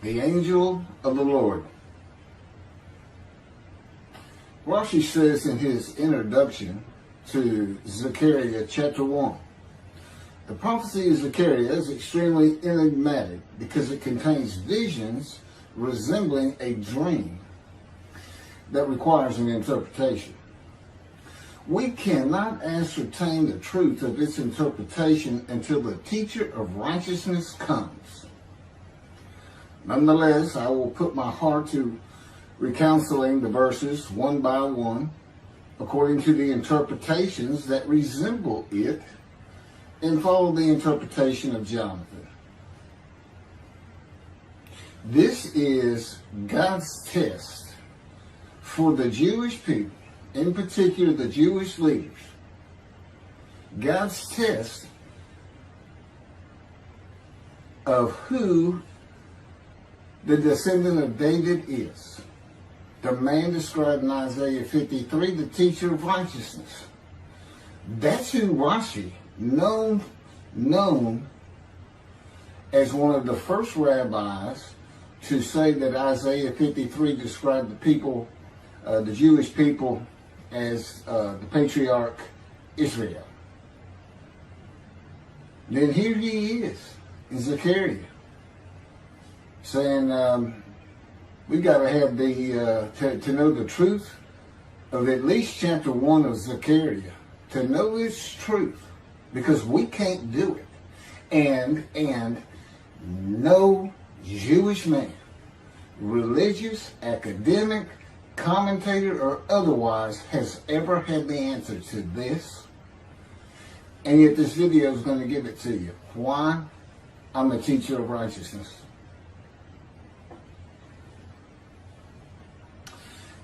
The angel of the Lord. Rashi says in his introduction to Zechariah chapter 1, the prophecy of Zechariah is extremely enigmatic because it contains visions resembling a dream that requires an interpretation. We cannot ascertain the truth of its interpretation until the teacher of righteousness comes. Nonetheless, I will put my heart to recounseling the verses one by one, according to the interpretations that resemble it, and follow the interpretation of Jonathan. This is God's test for the Jewish people, in particular the Jewish leaders. God's test of who the descendant of David is. The man described in Isaiah 53, the teacher of righteousness. That's who Rashi, known as one of the first rabbis to say that Isaiah 53 described the people, the Jewish people, as the patriarch Israel. Then here he is in Zechariah saying, we got to have to know the truth of at least chapter 1 of Zechariah, to know its truth, because we can't do it. And no Jewish man, religious, academic, commentator, or otherwise, has ever had the answer to this. And yet this video is going to give it to you. Why? I'm a teacher of righteousness.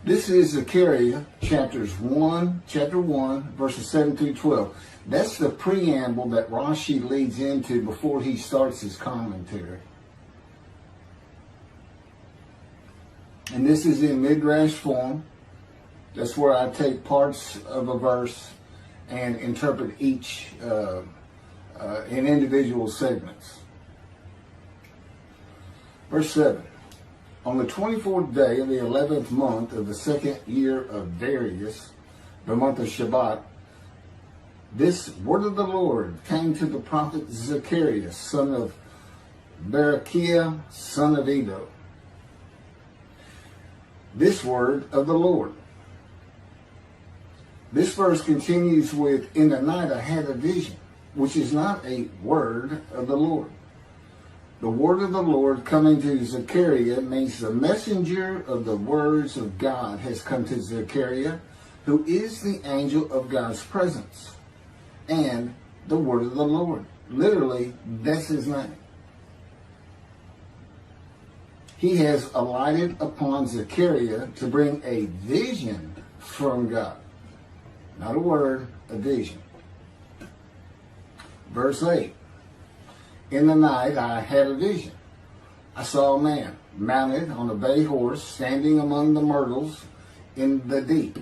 This is Zechariah chapter 1, verses 7 through 12. That's the preamble that Rashi leads into before he starts his commentary. And this is in midrash form. That's where I take parts of a verse and interpret each in individual segments. Verse 7. On the 24th day of the 11th month of the second year of Darius, the month of Shabbat, this word of the Lord came to the prophet Zechariah, son of Berechiah, son of Iddo. This word of the Lord. This verse continues with, in the night I had a vision, which is not a word of the Lord. The word of the Lord coming to Zechariah means the messenger of the words of God has come to Zechariah, who is the angel of God's presence, and the word of the Lord. Literally, that's his name. He has alighted upon Zechariah to bring a vision from God. Not a word, a vision. Verse 8. In the night I had a vision. I saw a man mounted on a bay horse standing among the myrtles in the deep,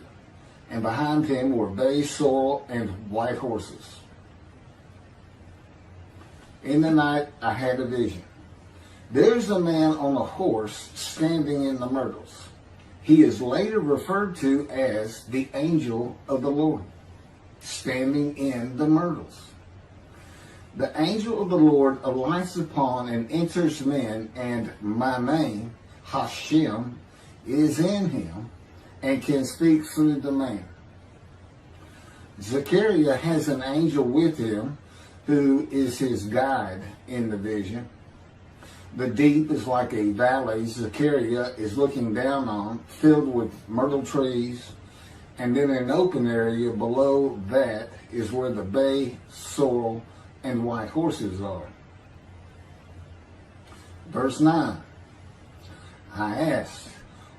and behind him were bay, sorrel, and white horses. In the night I had a vision. There's a man on a horse standing in the myrtles. He is later referred to as the angel of the Lord, standing in the myrtles. The angel of the Lord alights upon and enters men, and my name, Hashem, is in him and can speak through the man. Zechariah has an angel with him who is his guide in the vision. The deep is like a valley Zechariah is looking down on, filled with myrtle trees, and then an open area below that is where the bay, sorrel, and white horses are. Verse 9. I asked,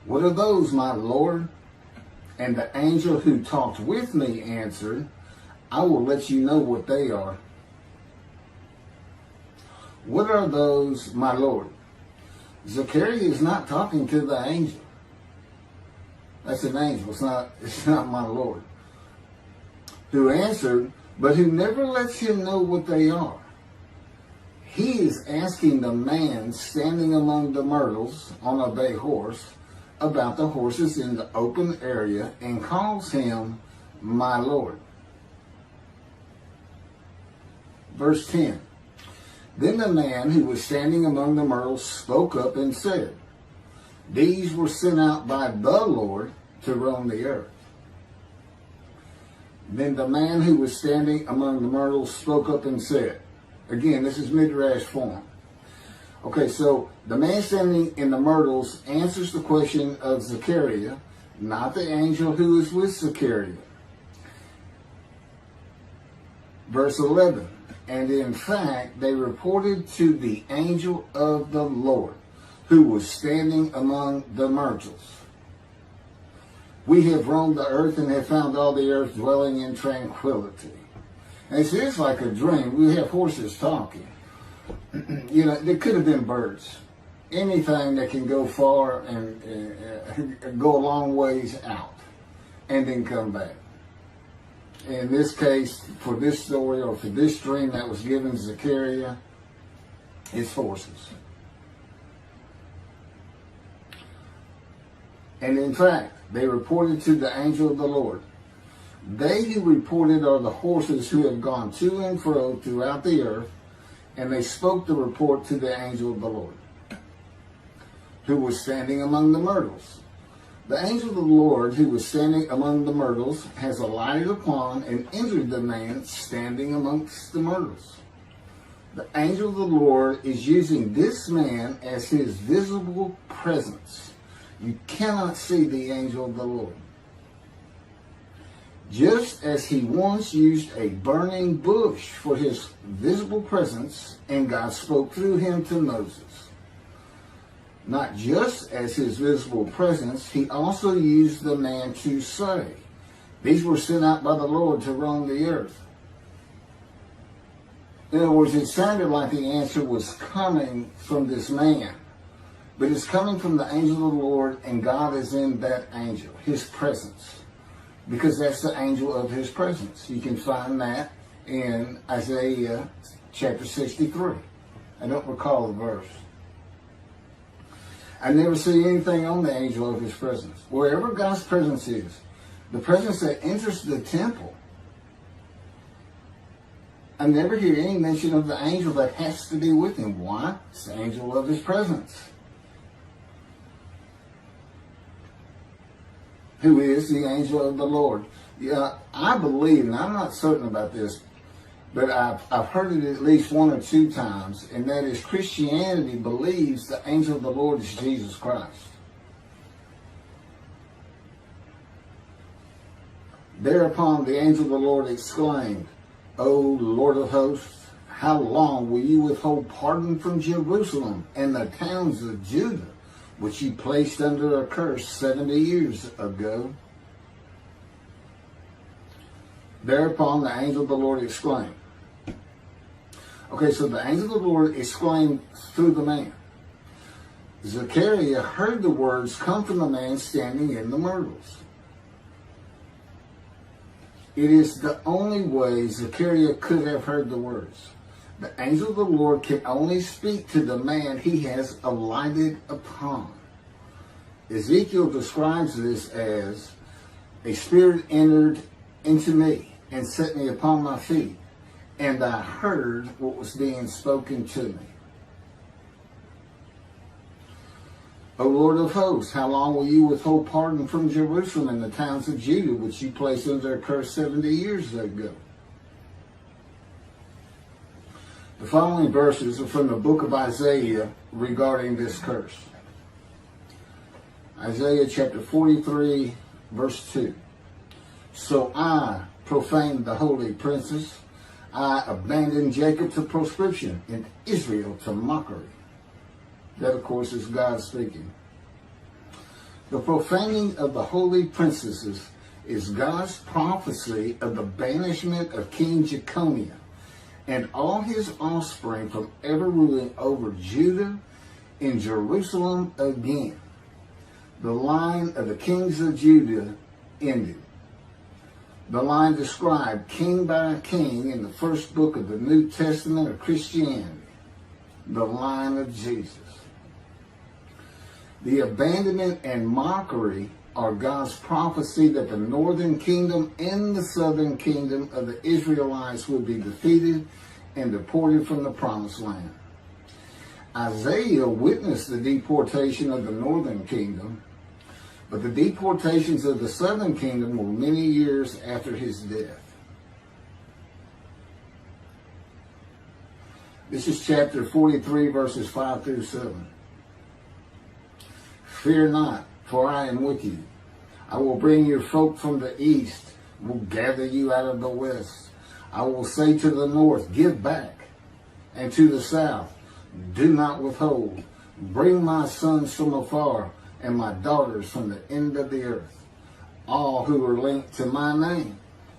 what are those, my Lord? And the angel who talked with me answered, I will let you know what they are. What are those, my Lord? Zechariah is not talking to the angel. That's an angel. It's not my Lord. Who answered, but who never lets him know what they are. he is asking the man standing among the myrtles on a bay horse about the horses in the open area and calls him my Lord. Verse 10. Then the man who was standing among the myrtles spoke up and said, these were sent out by the Lord to roam the earth. Then the man who was standing among the myrtles spoke up and said, again, this is midrash form. Okay, so the man standing in the myrtles answers the question of Zechariah, not the angel who is with Zechariah. Verse 11, and in fact, they reported to the angel of the Lord, who was standing among the myrtles. We have roamed the earth and have found all the earth dwelling in tranquility. And see, it's like a dream. We have horses talking. You know, there could have been birds. Anything that can go far and go a long ways out and then come back. In this case, for this story or for this dream that was given to Zechariah, it's horses. And in fact, they reported to the angel of the Lord. They who reported are the horses who have gone to and fro throughout the earth, and they spoke the report to the angel of the Lord, who was standing among the myrtles. The angel of the Lord, who was standing among the myrtles, has alighted upon and entered the man standing amongst the myrtles. The angel of the Lord is using this man as his visible presence. You cannot see the angel of the Lord. Just as he once used a burning bush for his visible presence, and God spoke through him to Moses. Not just as his visible presence, he also used the man to say, these were sent out by the Lord to roam the earth. In other words, it sounded like the answer was coming from this man. But it's coming from the angel of the Lord, and God is in that angel, his presence. Because that's the angel of his presence. You can find that in Isaiah chapter 63. I don't recall the verse. I never see anything on the angel of his presence. Wherever God's presence is, the presence that enters the temple, I never hear any mention of the angel that has to be with him. Why? It's the angel of his presence, who is the angel of the Lord. Yeah, I believe, and I'm not certain about this, but I've heard it at least one or two times, and that is Christianity believes the angel of the Lord is Jesus Christ. Thereupon the angel of the Lord exclaimed, O Lord of hosts, how long will you withhold pardon from Jerusalem and the towns of Judah, which you placed under a curse 70 years ago? Thereupon the angel of the Lord exclaimed. Okay, so the angel of the Lord exclaimed through the man. Zechariah heard the words come from the man standing in the myrtles. It is the only way Zechariah could have heard the words. The angel of the Lord can only speak to the man he has alighted upon. Ezekiel describes this as, a spirit entered into me and set me upon my feet, and I heard what was being spoken to me. O Lord of hosts, how long will you withhold pardon from Jerusalem and the towns of Judah, which you placed under a curse 70 years ago? The following verses are from the book of Isaiah regarding this curse. Isaiah chapter 43, verse 2. So I profaned the holy princes. I abandoned Jacob to proscription and Israel to mockery. That, of course, is God speaking. The profaning of the holy princesses is God's prophecy of the banishment of King Jeconiah and all his offspring from ever ruling over Judah and Jerusalem again. The line of the kings of Judah ended. The line described king by king in the first book of the New Testament of Christianity. the line of Jesus. The abandonment and mockery are God's prophecy that the northern kingdom and the southern kingdom of the Israelites would be defeated and deported from the promised land. Isaiah witnessed the deportation of the northern kingdom, but the deportations of the southern kingdom were many years after his death. This is chapter 43, verses 5 through 7. Fear not, for I am with you. I will bring your folk from the east, will gather you out of the west. I will say to the north, give back, and to the south, do not withhold. Bring my sons from afar, and my daughters from the end of the earth, all who are linked to my name,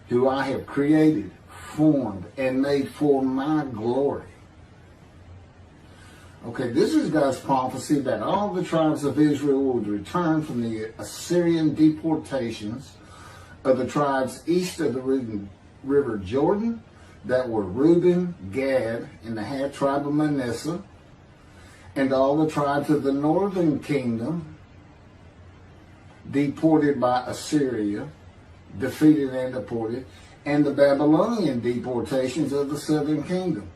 who I have created, formed, and made for my glory. Okay, this is God's prophecy that all the tribes of Israel would return from the Assyrian deportations of the tribes east of the river Jordan, that were Reuben, Gad, and the half tribe of Manasseh, and all the tribes of the northern kingdom deported by Assyria, defeated and deported, and the Babylonian deportations of the southern kingdom.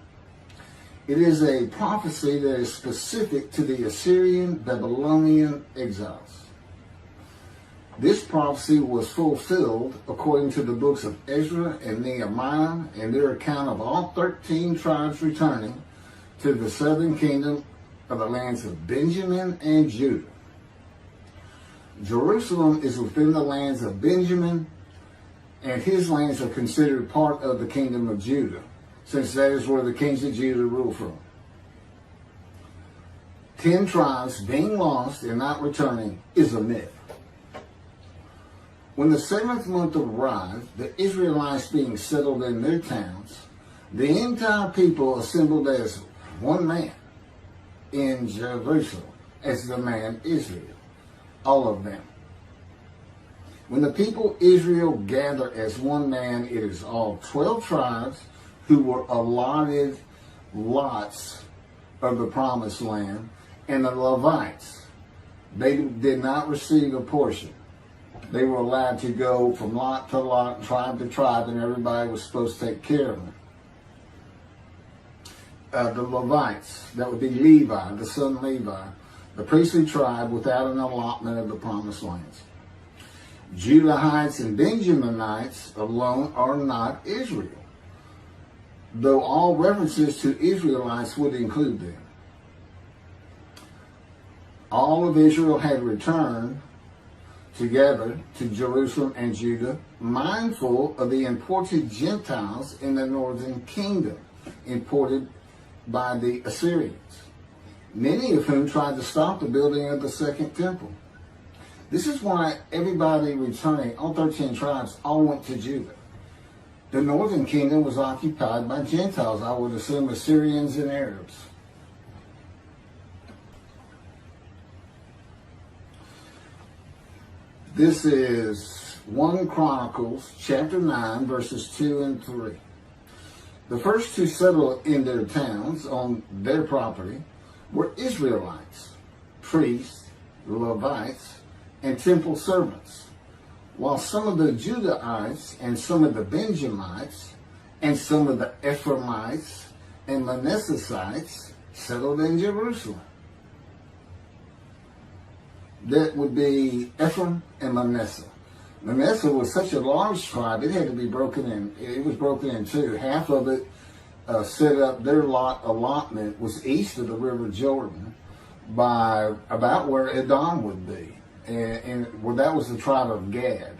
It is a prophecy that is specific to the Assyrian Babylonian exiles. This prophecy was fulfilled according to the books of Ezra and Nehemiah and their account of all 13 tribes returning to the southern kingdom of the lands of Benjamin and Judah. Jerusalem is within the lands of Benjamin, and his lands are considered part of the kingdom of Judah, since that is where the kings of Judah rule from. 10 tribes being lost and not returning is a myth. When the 7th month arrived, the Israelites being settled in their towns, the entire people assembled as one man in Jerusalem, as the man Israel, all of them. When the people Israel gather as one man, it is all 12 tribes who were allotted lots of the promised land, and the Levites. They did not receive a portion. They were allowed to go from lot to lot, tribe to tribe, and everybody was supposed to take care of them. The Levites, that would be Levi, the son Levi, the priestly tribe without an allotment of the promised lands. Judahites and Benjaminites alone are not Israel, though all references to Israelites would include them. All of Israel had returned together to Jerusalem and Judah, mindful of the imported Gentiles in the northern kingdom, imported by the Assyrians, many of whom tried to stop the building of the second temple. This is why everybody returning, all 13 tribes, all went to Judah. The northern kingdom was occupied by Gentiles, I would assume Assyrians and Arabs. This is 1 Chronicles chapter 9, verses 2 and 3. The first to settle in their towns on their property were Israelites, priests, Levites, and temple servants, while some of the Judahites and some of the Benjamites and some of the Ephraimites and Manassesites settled in Jerusalem. That would be Ephraim and Manasseh. Manasseh was such a large tribe, it had to be broken in. It was broken in two. Half of it set up, their allotment was east of the river Jordan by about where Edom would be. And well, that was the tribe of Gad.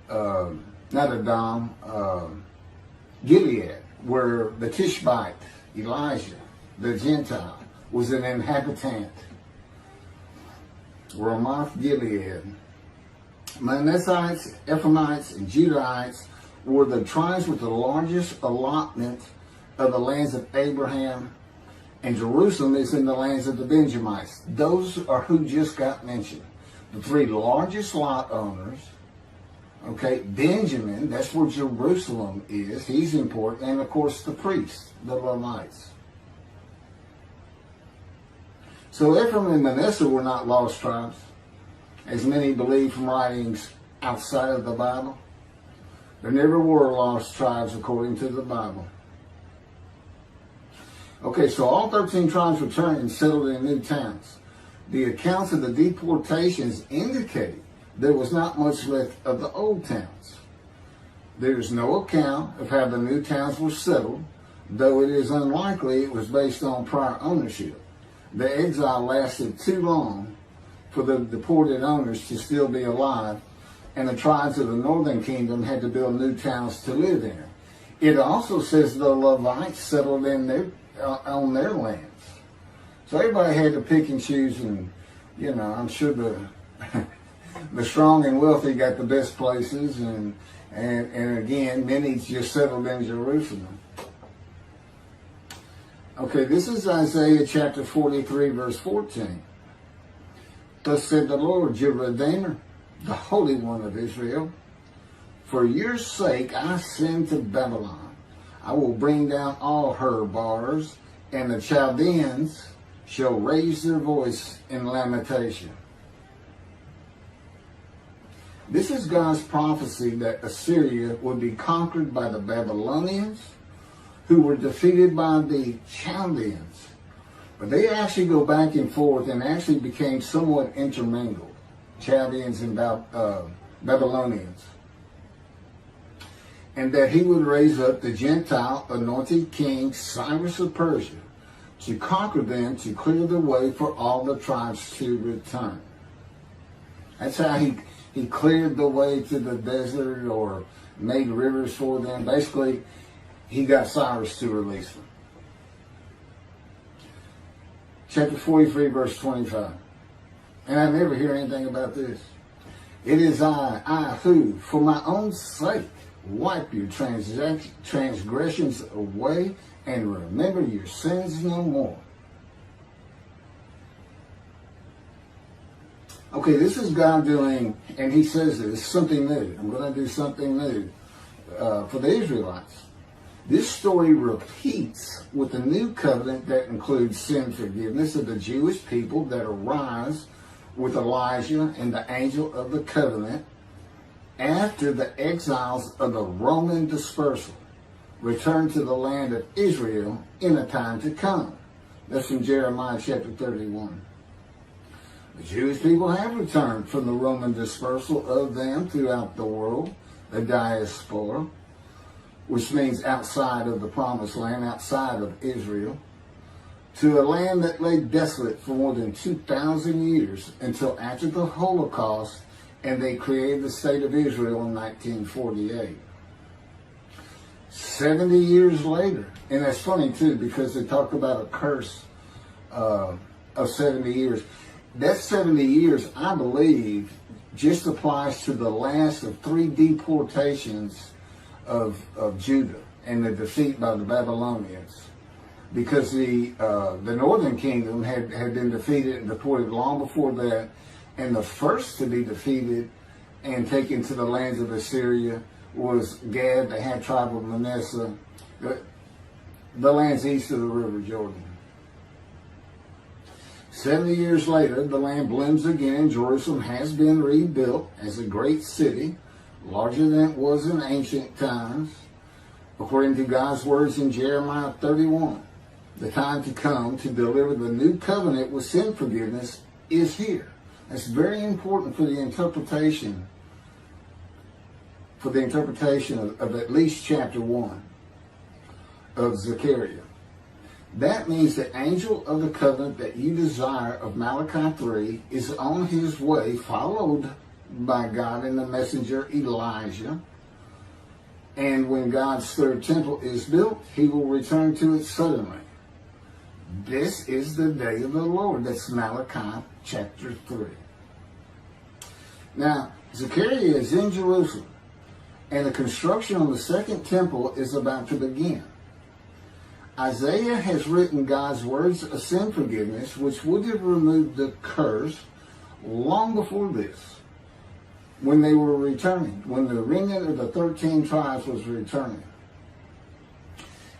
Not Edom, Gilead, where the Tishbite, Elijah, the Gentile, was an inhabitant. Ramoth Gilead. Manassites, Ephraimites, and Judahites were the tribes with the largest allotment of the lands of Abraham, and Jerusalem is in the lands of the Benjamites. Those are who just got mentioned. The three largest lot owners. Okay, Benjamin, that's where Jerusalem is. He's important. And of course the priests, the Levites. So Ephraim and Manasseh were not lost tribes, as many believe from writings outside of the Bible. There never were lost tribes according to the Bible. Okay, so all 13 tribes returned and settled in new towns. The accounts of the deportations indicate there was not much left of the old towns. There is no account of how the new towns were settled, though it is unlikely it was based on prior ownership. The exile lasted too long for the deported owners to still be alive, and the tribes of the northern kingdom had to build new towns to live in. It also says the Levites settled in on their lands. So everybody had to pick and choose, and I'm sure the strong and wealthy got the best places, and again, many just settled in Jerusalem. Okay, this is Isaiah chapter 43, verse 14. Thus said the Lord, your Redeemer, the Holy One of Israel, for your sake I send to Babylon. I will bring down all her bars, and the Chaldeans shall raise their voice in lamentation. This is God's prophecy that Assyria would be conquered by the Babylonians, who were defeated by the Chaldeans. But they actually go back and forth and actually became somewhat intermingled, Chaldeans and Babylonians. And that he would raise up the Gentile anointed king Cyrus of Persia to conquer them, to clear the way for all the tribes to return. That's how he cleared the way to the desert, or made rivers for them. Basically, he got Cyrus to release them. Chapter 43, verse 25. And I never hear anything about this. It is I who, for my own sake, wipe your transgressions away and remember your sins no more. Okay, this is God doing, and he says this, something new. I'm going to do something new for the Israelites. This story repeats with the new covenant that includes sin forgiveness of the Jewish people that arise with Elijah and the angel of the covenant after the exiles of the Roman dispersal return to the land of Israel in a time to come. That's from Jeremiah chapter 31. The Jewish people have returned from the Roman dispersal of them throughout the world, the diaspora, which means outside of the promised land, outside of Israel, to a land that lay desolate for more than 2,000 years until after the Holocaust, and they created the state of Israel in 1948. 70 years later, and that's funny too, because they talk about a curse of 70 years. That 70 years, I believe, just applies to the last of 3 deportations of Judah and the defeat by the Babylonians, because the northern kingdom had been defeated and deported long before that, and the first to be defeated and taken to the lands of Assyria was Gad, the half tribe of Manasseh, the lands east of the river Jordan. 70 years later, the land blooms again. Jerusalem has been rebuilt as a great city, larger than it was in ancient times, according to God's words in Jeremiah 31. The time to come to deliver the new covenant with sin forgiveness is here. That's very important for the interpretation of at least chapter 1 of Zechariah. That means the angel of the covenant that you desire of Malachi 3 is on his way, followed by God and the messenger Elijah. And when God's third temple is built, he will return to it suddenly. This is the day of the Lord. That's Malachi chapter 3. Now, Zechariah is in Jerusalem, and the construction on the second temple is about to begin. Isaiah has written God's words of sin forgiveness, which would have removed the curse long before this, when they were returning, when the remnant of the 13 tribes was returning.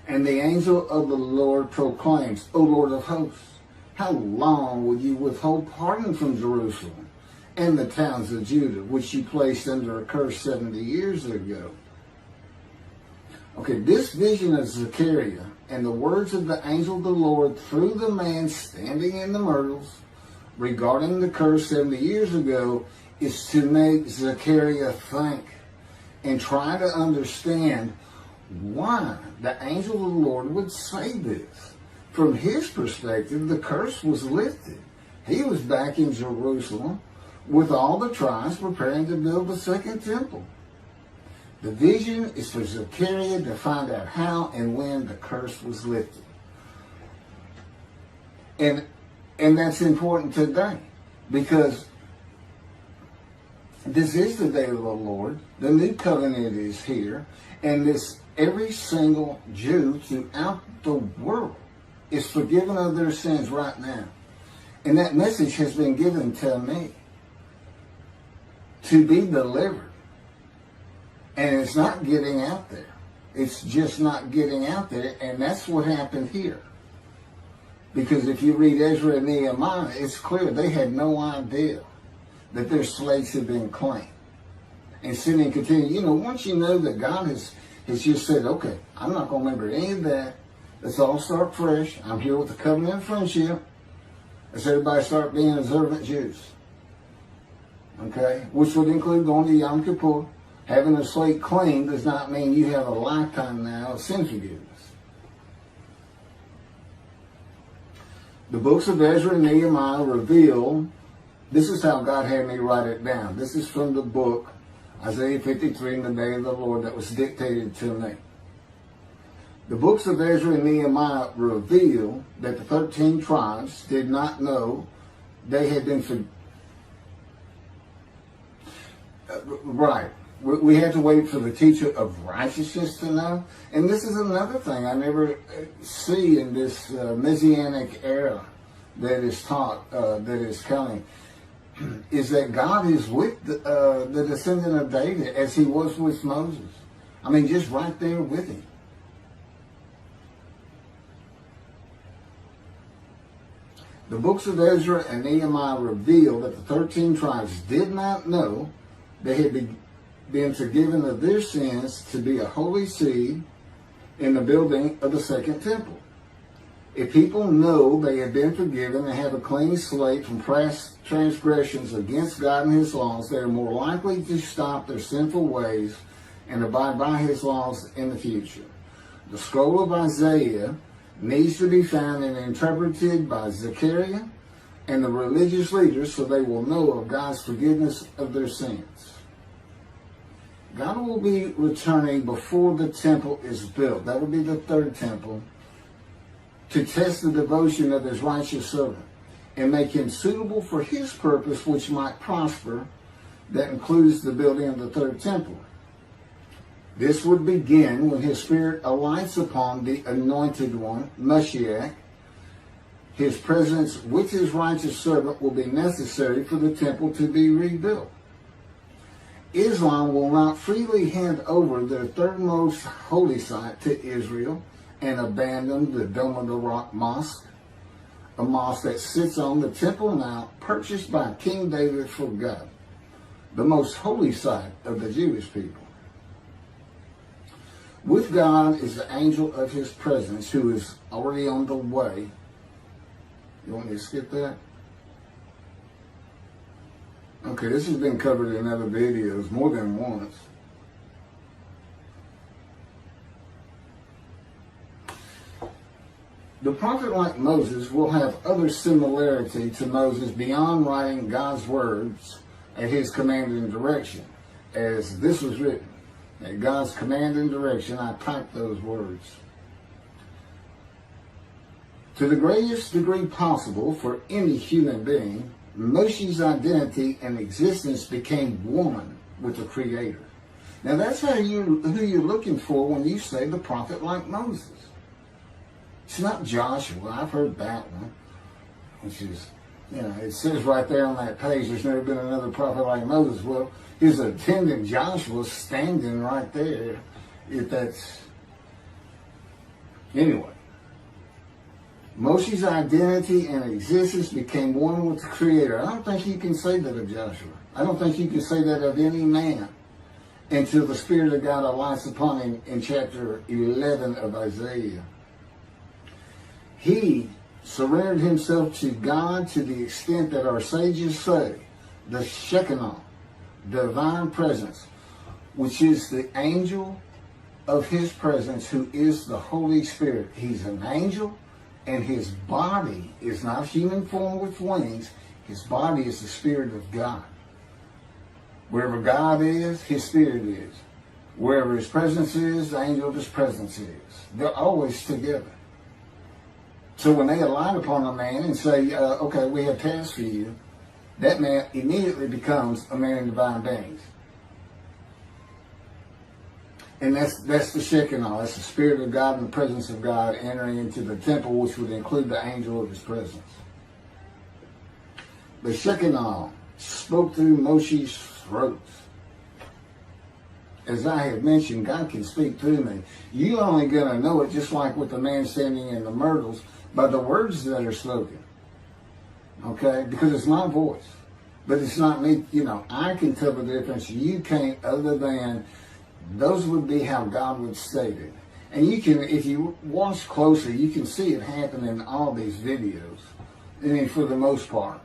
And the angel of the Lord proclaims, O Lord of hosts, how long will you withhold pardon from Jerusalem and the towns of Judah, which you placed under a curse 70 years ago? Okay, this vision of Zechariah and the words of the angel of the Lord through the man standing in the myrtles regarding the curse 70 years ago is to make Zechariah think and try to understand why the angel of the Lord would say this. From his perspective, the curse was lifted. He was back in Jerusalem with all the tribes preparing to build the second temple. The vision is for Zechariah to find out how and when the curse was lifted. And that's important today, because this is the day of the Lord. The new covenant is here, and every single Jew throughout the world is forgiven of their sins right now. And that message has been given to me to be delivered. And it's not getting out there. It's just not getting out there. And that's what happened here. Because if you read Ezra and Nehemiah, it's clear they had no idea that their slates had been claimed. And sin and continue. You know, once you know that God has just said, okay, I'm not going to remember any of that. Let's all start fresh. I'm here with the covenant of friendship. Let's everybody start being observant Jews. Okay? Which would include going to Yom Kippur. Having a slate clean does not mean you have a lifetime now of sin forgiveness. The books of Ezra and Nehemiah reveal, this is how God had me write it down. This is from the book, Isaiah 53, in the day of the Lord, that was dictated to me. The books of Ezra and Nehemiah reveal that the 13 tribes did not know they had been right. We have to wait for the teacher of righteousness to know. And this is another thing I never see in this Messianic era that is taught, that is coming, is that God is with the descendant of David as he was with Moses. I mean, just right there with him. The books of Ezra and Nehemiah reveal that the 13 tribes did not know they had been forgiven of their sins to be a holy seed in the building of the second temple. If people know they have been forgiven and have a clean slate from past transgressions against God and his laws, they are more likely to stop their sinful ways and abide by his laws in the future. The scroll of Isaiah needs to be found and interpreted by Zechariah and the religious leaders so they will know of God's forgiveness of their sins. God will be returning before the temple is built. That will be the third temple, to test the devotion of his righteous servant and make him suitable for his purpose, which might prosper. That includes the building of the third temple. This would begin when his spirit alights upon the anointed one, Moshiach. His presence with his righteous servant will be necessary for the temple to be rebuilt. Islam will not freely hand over their third most holy site to Israel and abandon the Dome of the Rock Mosque, a mosque that sits on the Temple Mount purchased by King David for God, the most holy site of the Jewish people. With God is the angel of his presence who is already on the way. You want me to skip that? Okay, this has been covered in other videos more than once. The prophet like Moses will have other similarity to Moses beyond writing God's words at his command and direction. As this was written, at God's command and direction, I typed those words. To the greatest degree possible for any human being, Moshe's identity and existence became one with the Creator. Now that's who you're looking for when you say the prophet like Moses. It's not Joshua. I've heard that one, which is, it says right there on that page, there's never been another prophet like Moses. Well, his attendant Joshua standing right there, if that's, anyway. Moshe's identity and existence became one with the Creator. I don't think you can say that of Joshua. I don't think you can say that of any man until the Spirit of God alights upon him in chapter 11 of Isaiah. He surrendered himself to God to the extent that our sages say the Shekinah, divine presence, which is the angel of his presence, who is the Holy Spirit. He's an angel, and his body is not human form with wings. His body is the Spirit of God. Wherever God is, his Spirit is. Wherever his presence is, the angel of his presence is. They're always together. So when they alight upon a man and say, okay, we have tasks for you, that man immediately becomes a man in divine beings. And that's the Shekinah. That's the Spirit of God and the presence of God entering into the temple, which would include the angel of his presence. The Shekinah spoke through Moshe's throat. As I have mentioned, God can speak through me. You're only going to know it, just like with the man standing in the myrtles, by the words that are spoken. Okay? Because it's my voice. But it's not me. You know, I can tell the difference. You can't, other than those would be how God would state it. And you can, if you watch closely, you can see it happen in all these videos. I mean, for the most part.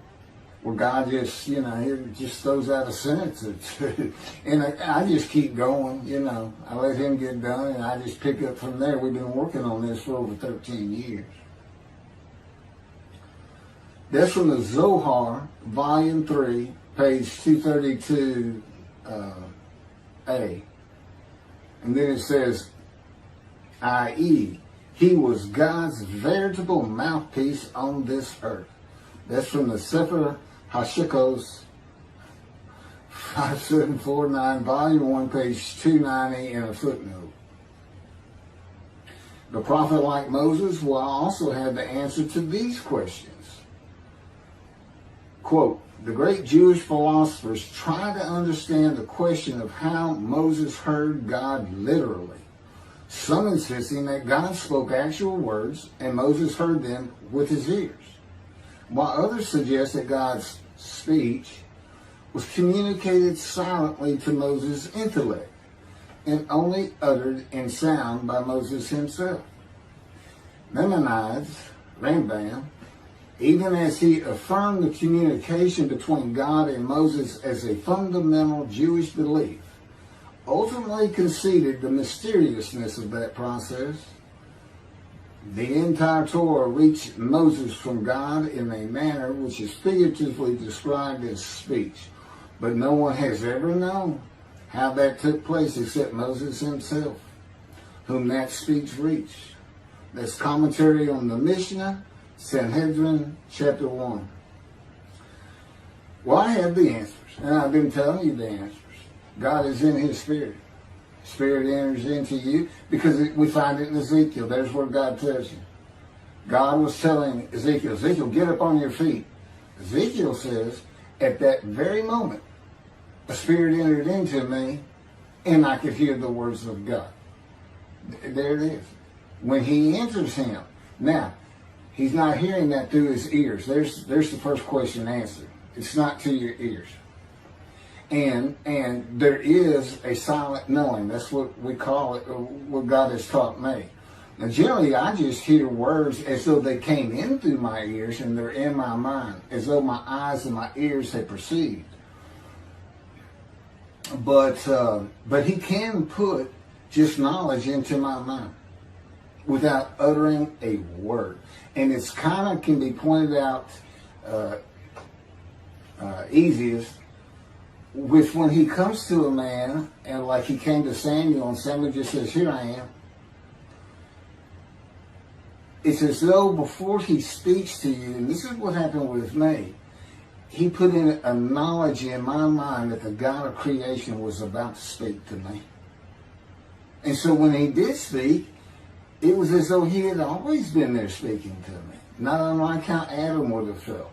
Where God just, you know, he just throws out a sentence or two. And I just keep going, you know. I let him get done, and I just pick up from there. We've been working on this for over 13 years. That's from the Zohar, Volume 3, page 232a. And then it says, i.e., he was God's veritable mouthpiece on this earth. That's from the Sefer Hashikos, 5749, Volume 1, page 290, and a footnote. The prophet, like Moses, will also have the answer to these questions. Quote, the great Jewish philosophers try to understand the question of how Moses heard God literally, some insisting that God spoke actual words and Moses heard them with his ears, while others suggest that God's speech was communicated silently to Moses' intellect and only uttered in sound by Moses himself. Maimonides, Rambam, even as he affirmed the communication between God and Moses as a fundamental Jewish belief, ultimately conceded the mysteriousness of that process. The entire Torah reached Moses from God in a manner which is figuratively described as speech, but no one has ever known how that took place except Moses himself, whom that speech reached. That's commentary on the Mishnah, Sanhedrin, chapter 1. Well, I have the answers, and I've been telling you the answers. God is in his Spirit. Spirit enters into you because we find it in Ezekiel. There's where God tells you. God was telling Ezekiel, Ezekiel, get up on your feet. Ezekiel says, at that very moment, a spirit entered into me and I could hear the words of God. There it is. When he enters him. Now, he's not hearing that through his ears. There's the first question answered. It's not to your ears. And there is a silent knowing. That's what we call it, what God has taught me. Now, generally, I just hear words as though they came in through my ears and they're in my mind, as though my eyes and my ears had perceived. But he can put just knowledge into my mind without uttering a word. And it's kind of can be pointed out easiest with when he comes to a man, and like he came to Samuel, and Samuel just says, here I am. It's as though before he speaks to you, and this is what happened with me, he put in a knowledge in my mind that the God of creation was about to speak to me. And so when he did speak, it was as though he had always been there speaking to me. Not unlike how Adam would have felt.